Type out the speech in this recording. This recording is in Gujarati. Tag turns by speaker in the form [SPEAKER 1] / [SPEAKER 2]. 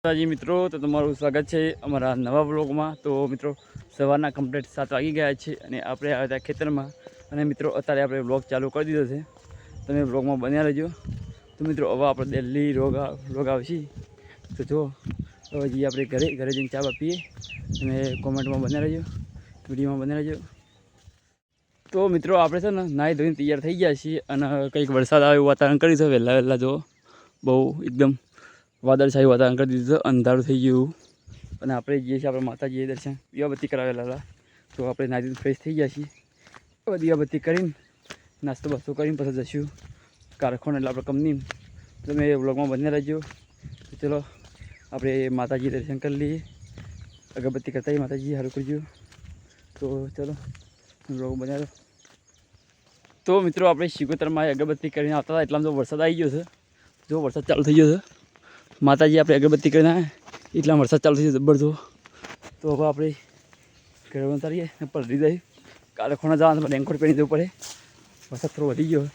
[SPEAKER 1] જી મિત્રો, તો તમારું સ્વાગત છે અમારા નવા બ્લોગમાં। તો મિત્રો સવારના કમ્પ્લીટ 7 વાગી ગયા છે અને આપણે આવ્યા હતા ખેતરમાં અને મિત્રો અત્યારે આપણે બ્લોગ ચાલુ કરી દીધો છે। તમે બ્લોગમાં બન્યા રહેજો। તો મિત્રો હવે આપણે દિલ્હી બ્લોગ આવશે તો જો હવે જઈએ આપણે ઘરે જઈને ચા પીએ અને કોમેન્ટમાં બન્યા રહેજો, વિડીયોમાં બન્યા રહેજો। તો મિત્રો આપણે છે ને નાહી ધોઈને તૈયાર થઈ ગયા છીએ અને કંઈક વરસાદ આવે એવું વાતાવરણ કર્યું છે। વહેલા જો બહુ એકદમ વાદળછાયું વાતાવરણ કરી દીધું, અંધારું થઈ ગયું અને આપણે જઈએ છીએ આપણે માતાજીએ દર્શન દીવાબત્તી કરાવેલા હતા। તો આપણે નાહી ફ્રેશ થઈ ગયા છીએ। હવે દીવાબત્તી કરીને નાસ્તો બાસ્તો કરીને પછી જઈશું કારખાને, એટલે આપણે કંપની। તમે વ્લોગમાં બન્યા રહેજો। તો ચલો આપણે માતાજી દર્શન કરી લઈએ, અગરબત્તી કરતા માતાજી સારું કરજો। તો ચલો વ્લોગ બન્યા રહો। તો મિત્રો આપણે શિકોતરમાં અગરબત્તી કરીને આવતા હતા એટલામાં તો વરસાદ આવી ગયો છે। જો વરસાદ ચાલુ થઈ ગયો છે, માતાજી આપણે અગરબત્તી કરીને એટલા વરસાદ ચાલુ થઈ ગયો જબરદસ્ત। તો હવે આપણે ઘરે ઉતારીએ ને પલળી જાય, કારખાના જવાનું રેનકોટ પહેરી જવું પડે, વરસાદ થોડો વધી ગયો।